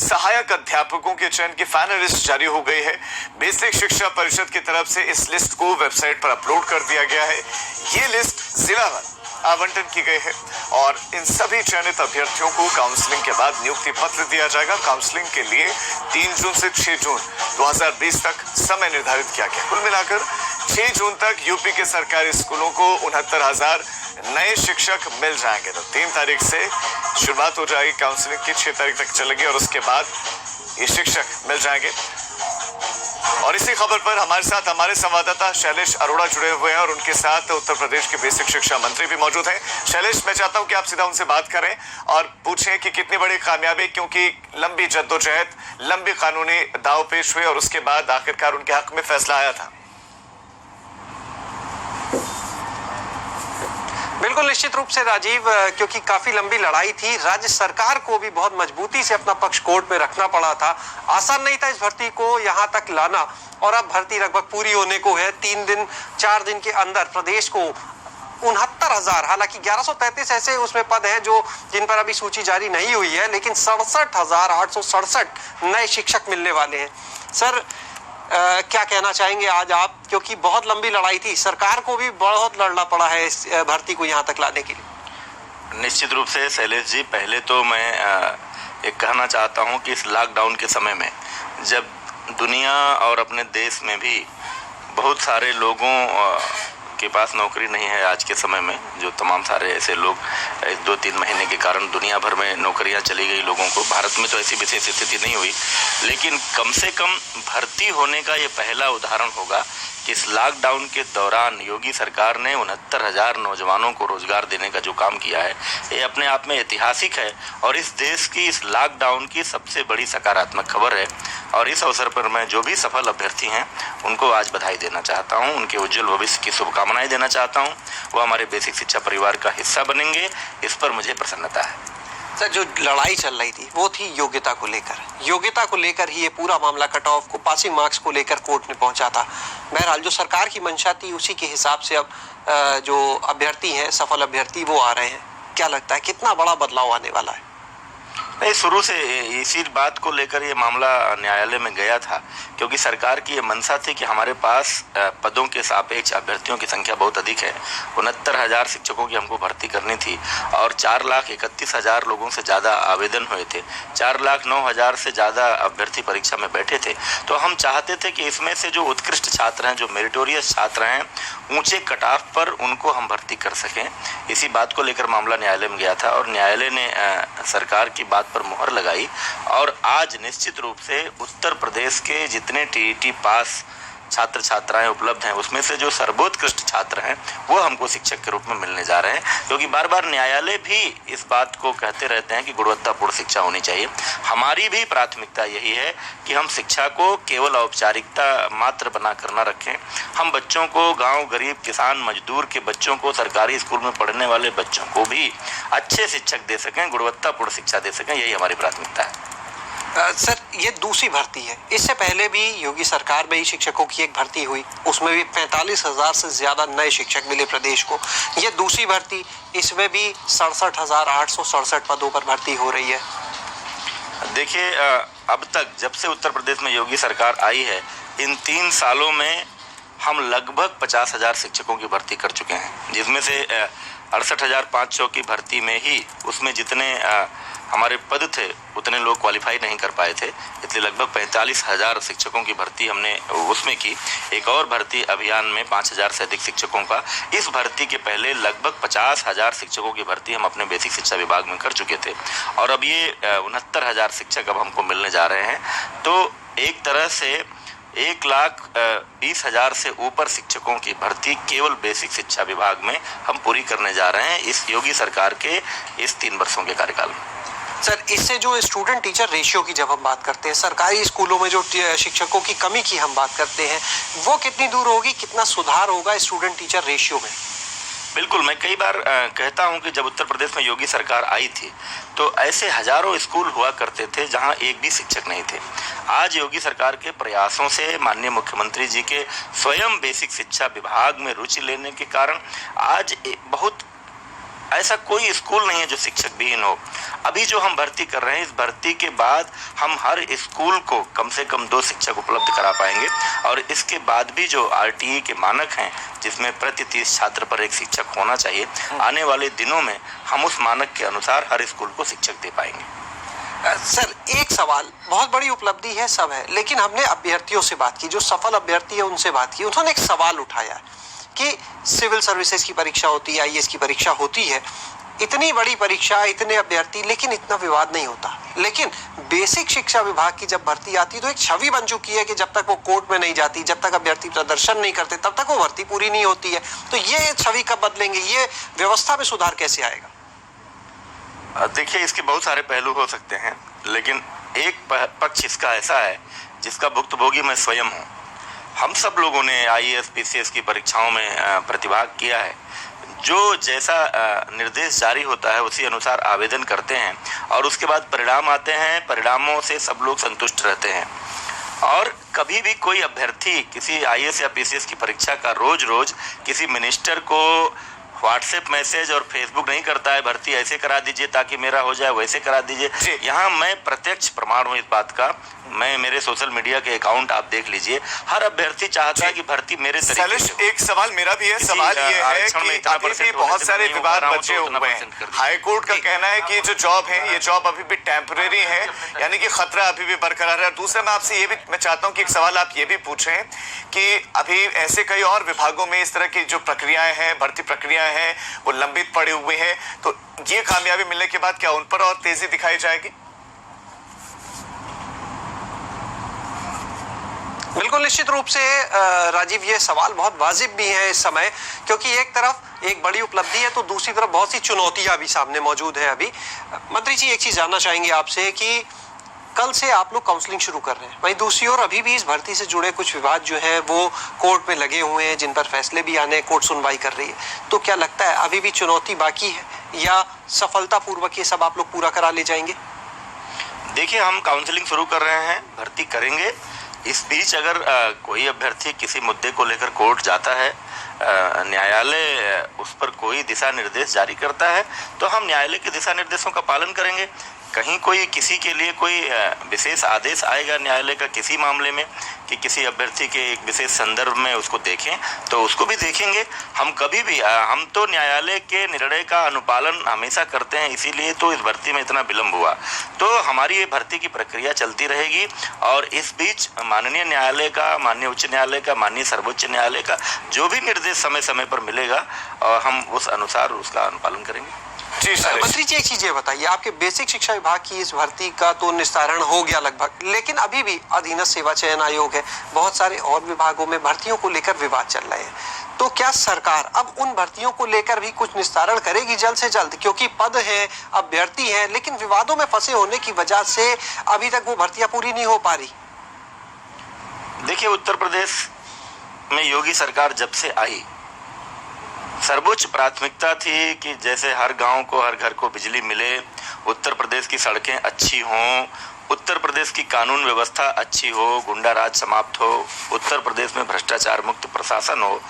सहायक अध्यापकों के चयन की फाइनल लिस्ट जारी हो गई है। बेसिक शिक्षा परिषद की तरफ से इस लिस्ट को वेबसाइट पर अपलोड कर दिया गया है। ये लिस्ट जिलावार आवंटन की गई है और इन सभी चयनित अभ्यर्थियों को काउंसलिंग के बाद नियुक्ति पत्र दिया जाएगा। काउंसलिंग के लिए 3 जून से 6 जून 2020 तक समय निर्धारित किया गया। कुल मिलाकर 6 जून तक यूपी के सरकारी स्कूलों को 69,000 नए शिक्षक मिल जाएंगे। तो 3 तारीख से शुरुआत हो जाएगी काउंसलिंग की, 6 तारीख तक चलेगी और उसके बाद ये शिक्षक मिल जाएंगे। और इसी खबर पर हमारे साथ हमारे संवाददाता शैलेश अरोड़ा जुड़े हुए हैं और उनके साथ उत्तर प्रदेश के बेसिक शिक्षा मंत्री भी मौजूद हैं। शैलेश, मैं चाहता हूं कि आप सीधा उनसे बात करें और पूछें कि कितनी बड़ी कामयाबी, क्योंकि लंबी जद्दोजहद, लंबी कानूनी दाव पेश हुए और उसके बाद आखिरकार उनके हक में फैसला आया था। बिल्कुल निश्चित रूप से राजीव, क्योंकि काफी लंबी लड़ाई थी, राज्य सरकार को भी बहुत मजबूती से अपना पक्ष कोर्ट में रखना पड़ा था। आसान नहीं था इस भर्ती को यहाँ तक लाना और अब भर्ती लगभग पूरी होने को है। 4 दिन के अंदर प्रदेश को 69,000, हालांकि 1133 ऐसे उसमें पद हैं जो जिन पर अभी सूची जारी नहीं हुई है, लेकिन 67,867 नए शिक्षक मिलने वाले हैं। सर, क्या कहना चाहेंगे आज आप, क्योंकि बहुत लंबी लड़ाई थी, सरकार को भी बहुत लड़ना पड़ा है इस भर्ती को यहाँ तक लाने के लिए। निश्चित रूप से शैलेश जी, पहले तो मैं एक कहना चाहता हूँ कि इस लॉकडाउन के समय में जब दुनिया और अपने देश में भी बहुत सारे लोगों के पास नौकरी नहीं है आज के समय में, जो तमाम सारे ऐसे लोग 2-3 महीने के कारण दुनिया भर में नौकरियां चली गई लोगों को। भारत में तो ऐसी विशेष स्थिति नहीं हुई, लेकिन कम से कम भर्ती होने का ये पहला उदाहरण होगा कि इस लॉकडाउन के दौरान योगी सरकार ने 69,000 नौजवानों को रोजगार देने का जो काम किया है, ये अपने आप में ऐतिहासिक है और इस देश की इस लॉकडाउन की सबसे बड़ी सकारात्मक खबर है। और इस अवसर पर मैं जो भी सफल अभ्यर्थी हैं उनको आज बधाई देना चाहता हूं, उनके उज्जवल भविष्य की शुभकामनाएं देना चाहता हूं। वो हमारे बेसिक शिक्षा परिवार का हिस्सा बनेंगे, इस पर मुझे प्रसन्नता है। सर, जो लड़ाई चल रही थी वो थी योग्यता को लेकर ही ये पूरा मामला कट ऑफ को, पासिंग मार्क्स को लेकर कोर्ट में पहुंचा था। बहरहाल जो सरकार की मंशा थी उसी के हिसाब से अब जो अभ्यर्थी हैं, सफल अभ्यर्थी, वो आ रहे हैं। क्या लगता है कितना बड़ा बदलाव आने वाला है? नहीं, शुरू से इसी बात को लेकर ये मामला न्यायालय में गया था, क्योंकि सरकार की ये मंशा थी कि हमारे पास पदों के सापेक्ष अभ्यर्थियों की संख्या बहुत अधिक है। 69,000 शिक्षकों की हमको भर्ती करनी थी और 4,31,000 लोगों से ज़्यादा आवेदन हुए थे। 4,09,000 से ज़्यादा अभ्यर्थी परीक्षा में बैठे थे। तो हम चाहते थे कि इसमें से जो उत्कृष्ट छात्र हैं, जो मेरिटोरियस छात्र हैं, ऊँचे कटऑफ पर उनको हम भर्ती कर सकें। इसी बात को लेकर मामला न्यायालय में गया था और न्यायालय ने सरकार की बात पर मुहर लगाई और आज निश्चित रूप से उत्तर प्रदेश के जितने टीईटी पास छात्र छात्राएं उपलब्ध हैं उसमें से जो सर्वोत्कृष्ट छात्र हैं वो हमको शिक्षक के रूप में मिलने जा रहे हैं, क्योंकि बार बार न्यायालय भी इस बात को कहते रहते हैं कि गुणवत्तापूर्ण शिक्षा होनी चाहिए। हमारी भी प्राथमिकता यही है कि हम शिक्षा को केवल औपचारिकता मात्र बना कर न रखें। हम बच्चों को, गाँव गरीब किसान मजदूर के बच्चों को, सरकारी स्कूल में पढ़ने वाले बच्चों को भी अच्छे शिक्षक दे सकें, गुणवत्तापूर्ण शिक्षा दे सकें, यही हमारी प्राथमिकता है। सर, ये दूसरी भर्ती है। इससे पहले भी योगी सरकार में ही शिक्षकों की एक भर्ती हुई, उसमें भी 45,000 से ज्यादा नए शिक्षक मिले प्रदेश को। ये दूसरी भर्ती, इसमें भी 67,867 पदों पर भर्ती हो रही है। देखिए, अब तक जब से उत्तर प्रदेश में योगी सरकार आई है, इन 3 सालों में हम लगभग 50,000 शिक्षकों की भर्ती कर चुके हैं, जिसमें से 68,500 की भर्ती में ही उसमें जितने हमारे पद थे उतने लोग क्वालिफाई नहीं कर पाए थे, इसलिए लगभग 45,000 शिक्षकों की भर्ती हमने उसमें की। एक और भर्ती अभियान में 5,000 से अधिक शिक्षकों का, इस भर्ती के पहले लगभग 50,000 शिक्षकों की भर्ती हम अपने बेसिक शिक्षा विभाग में कर चुके थे और अब ये 69,000 शिक्षक अब हमको मिलने जा रहे हैं। तो एक तरह से 1,20,000 से ऊपर शिक्षकों की भर्ती केवल बेसिक शिक्षा विभाग में हम पूरी करने जा रहे हैं इस योगी सरकार के इस 3 वर्षों के कार्यकाल में। सर, इससे जो स्टूडेंट टीचर रेशियो की जब हम बात करते हैं, सरकारी स्कूलों में जो शिक्षकों की कमी की हम बात करते हैं, वो कितनी दूर होगी, कितना सुधार होगा स्टूडेंट टीचर रेशियो में? बिल्कुल, मैं कई बार कहता हूं कि जब उत्तर प्रदेश में योगी सरकार आई थी तो ऐसे हजारों स्कूल हुआ करते थे जहां एक भी शिक्षक नहीं थे। आज योगी सरकार के प्रयासों से, माननीय मुख्यमंत्री जी के स्वयं बेसिक शिक्षा विभाग में रुचि लेने के कारण आज बहुत ऐसा कोई स्कूल नहीं है जो शिक्षक विहीन हो। अभी जो हम भर्ती कर रहे हैं, इस भर्ती के बाद हम हर स्कूल को कम से कम 2 शिक्षक उपलब्ध करा पाएंगे, और इसके बाद भी जो RTE के मानक हैं, जिसमें प्रति 30 छात्र पर एक शिक्षक होना चाहिए, आने वाले दिनों में हम उस मानक के अनुसार हर स्कूल को शिक्षक दे पाएंगे। सर, एक सवाल, बहुत बड़ी उपलब्धि है, सब है, लेकिन हमने अभ्यर्थियों से बात की, जो सफल अभ्यर्थी है उनसे बात की, उन्होंने एक सवाल उठाया कि सिविल सर्विसेज की परीक्षा होती है, IAS की परीक्षा होती है, इतनी बड़ी परीक्षा, इतने अभ्यर्थी, लेकिन इतना विवाद नहीं होता। लेकिन बेसिक शिक्षा विभाग की जब भर्ती आती तो एक छवि बन चुकी है कि जब तक वो कोर्ट में नहीं जाती, जब तक अभ्यर्थी प्रदर्शन नहीं करते, तब तक वो भर्ती पूरी नहीं होती है। तो ये छवि कब बदलेंगे? ये व्यवस्था में सुधार कैसे आएगा? देखिए, इसके बहुत सारे पहलू हो सकते हैं, लेकिन एक पक्ष इसका ऐसा है जिसका भुक्तभोगी मैं स्वयं हूँ। हम सब लोगों ने IAS PCS की परीक्षाओं में प्रतिभाग किया है। जो जैसा निर्देश जारी होता है उसी अनुसार आवेदन करते हैं, और उसके बाद परिणाम आते हैं, परिणामों से सब लोग संतुष्ट रहते हैं। और कभी भी कोई अभ्यर्थी किसी IAS या PCS की परीक्षा का रोज रोज किसी मिनिस्टर को व्हाट्सएप मैसेज और फेसबुक नहीं करता है, भर्ती ऐसे करा दीजिए ताकि मेरा हो जाए, वैसे करा दीजिए। यहाँ मैं प्रत्यक्ष प्रमाण हूँ इस बात का। मैं मेरे सोशल मीडिया के अकाउंट आप देख लीजिए, हर अभ्यर्थी चाहता है कि भर्ती मेरे तरीके से। एक सवाल मेरा भी है, सवाल ये है कि अभी भी बहुत सारे विवाद बचे हुए हैं। हाई कोर्ट का कहना है कि जो जॉब है, ये जॉब अभी भी टेम्परेरी है, यानी कि खतरा अभी भी बरकरार है। दूसरा, मैं आपसे ये भी मैं चाहता हूँ कि एक सवाल आप ये भी पूछें कि अभी ऐसे कई और विभागों में इस तरह की जो प्रक्रियाएं हैं, भर्ती प्रक्रियाएं हैं, वो लंबित पड़े हुए हैं, तो ये कामयाबी मिलने के बाद क्या उन पर और तेजी दिखाई जाएगी? बिल्कुल, निश्चित रूप से राजीव, ये सवाल बहुत वाजिब भी है इस समय, क्योंकि एक तरफ एक बड़ी उपलब्धि है तो दूसरी तरफ बहुत सी चुनौतियां भी सामने मौजूद है। अभी मंत्री जी, एक चीज जानना चाहेंगे आपसे कि कल से आप लोग काउंसलिंग शुरू कर रहे हैं, वहीं दूसरी ओर अभी भी इस भर्ती से जुड़े कुछ विवाद जो है वो कोर्ट में लगे हुए हैं, जिन पर फैसले भी आने, कोर्ट सुनवाई कर रही है। तो क्या लगता है अभी भी चुनौती बाकी है या सफलतापूर्वक ये सब आप लोग पूरा करा ले जाएंगे? देखिए, हम काउंसलिंग शुरू कर रहे हैं, भर्ती करेंगे। इस बीच अगर कोई अभ्यर्थी किसी मुद्दे को लेकर कोर्ट जाता है, न्यायालय उस पर कोई दिशा निर्देश जारी करता है, तो हम न्यायालय के दिशा निर्देशों का पालन करेंगे। कहीं कोई किसी के लिए कोई विशेष आदेश आएगा न्यायालय का किसी मामले में कि किसी अभ्यर्थी के एक विशेष संदर्भ में उसको देखें, तो उसको भी देखेंगे। हम कभी भी हम तो न्यायालय के निर्णय का अनुपालन हमेशा करते हैं, इसीलिए तो इस भर्ती में इतना विलंब हुआ। तो हमारी ये भर्ती की प्रक्रिया चलती रहेगी, और इस बीच माननीय न्यायालय का, माननीय उच्च न्यायालय का, माननीय सर्वोच्च न्यायालय का जो भी निर्देश समय समय पर मिलेगा, हम उस अनुसार उसका अनुपालन करेंगे। मंत्री जी, एक चीज ये बताइए, आपके बेसिक शिक्षा विभाग की इस भर्ती का तो निस्तारण हो गया लगभग, लेकिन अभी भी अधीनस्थ सेवा चयन आयोग है, बहुत सारे और विभागों में भर्तियों को लेकर विवाद चल रहे हैं। तो क्या सरकार अब उन भर्तियों को लेकर भी कुछ निस्तारण करेगी जल्द से जल्द? क्योंकि पद है, अभ्यर्थी है, लेकिन विवादों में फंसे होने की वजह से अभी तक वो भर्तियां पूरी नहीं हो पा रही। देखिए, उत्तर प्रदेश में योगी सरकार जब से आई, सर्वोच्च प्राथमिकता थी कि जैसे हर गांव को, हर घर को बिजली मिले, उत्तर प्रदेश की सड़कें अच्छी हों, उत्तर प्रदेश की कानून व्यवस्था अच्छी हो, गुंडा राज समाप्त हो, उत्तर प्रदेश में भ्रष्टाचार मुक्त प्रशासन हो,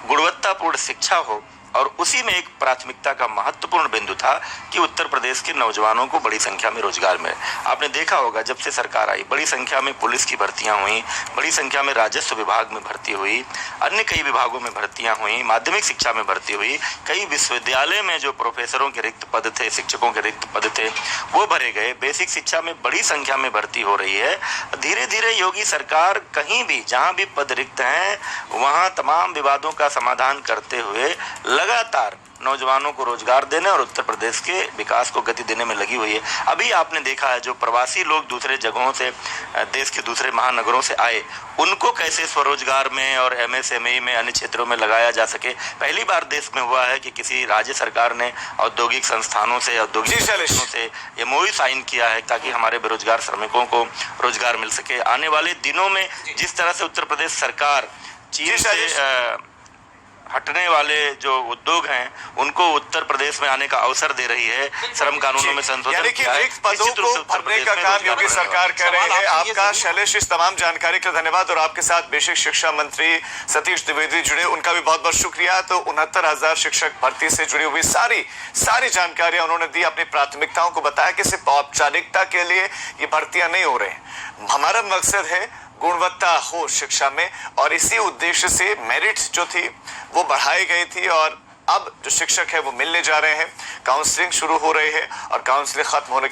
गुणवत्तापूर्ण शिक्षा हो, और उसी में एक प्राथमिकता का महत्वपूर्ण बिंदु था कि उत्तर प्रदेश के नौजवानों को बड़ी संख्या में रोजगार मिले। आपने देखा होगा जब से सरकार आई, बड़ी संख्या में पुलिस की भर्तियां हुई, बड़ी संख्या में राजस्व विभाग में भर्ती हुई, अन्य कई विभागों में भर्तियां हुई, माध्यमिक शिक्षा में भर्ती हुई, कई विश्वविद्यालय में जो प्रोफेसरों के रिक्त पद थे, शिक्षकों के रिक्त पद थे, वो भरे गए। बेसिक शिक्षा में बड़ी संख्या में भर्ती हो रही है। धीरे धीरे योगी सरकार कहीं भी जहाँ भी पद रिक्त हैं वहाँ तमाम विवादों का समाधान करते हुए लगातार नौजवानों को रोजगार देने और उत्तर प्रदेश के विकास को गति देने में लगी हुई है। अभी आपने देखा है जो प्रवासी लोग दूसरे जगहों से, देश के दूसरे महानगरों से आए, उनको कैसे स्वरोजगार में और MSME में, अन्य क्षेत्रों में लगाया जा सके। पहली बार देश में हुआ है कि किसी राज्य सरकार ने औद्योगिक संस्थानों से, औद्योगिक संस्थानों से MOU साइन किया है ताकि हमारे बेरोजगार श्रमिकों को रोजगार मिल सके। आने वाले दिनों में जिस तरह से उत्तर प्रदेश सरकार चीन से हटने वाले जो उद्योग हैं उनको उत्तर प्रदेश में आने का अवसर दे रही है। श्रम कानूनों में संशोधन यानी कि किया है। रिक्त पदों निश्चित रूप को से उत्तर भरने प्रदेश का में काम रोजगार योगी बढ़ने सरकार कर रही है। सवाल आपका शैलेश इस तमाम जानकारी का धन्यवाद। और आपके साथ बेसिक शिक्षा मंत्री सतीश द्विवेदी जुड़े, उनका भी बहुत बहुत शुक्रिया। तो 69,000 शिक्षक भर्ती से जुड़ी हुई सारी जानकारियां उन्होंने दी, अपनी प्राथमिकताओं को बताया कि सिर्फ औपचारिकता के लिए ये भर्तियां नहीं हो रही। हमारा मकसद है गुणवत्ता हो शिक्षा में, और इसी उद्देश्य से मेरिट जो थी वो बढ़ाई गई थी। और अब जो शिक्षक है वो मिलने जा रहे हैं, काउंसलिंग शुरू हो रही है और काउंसलिंग खत्म होने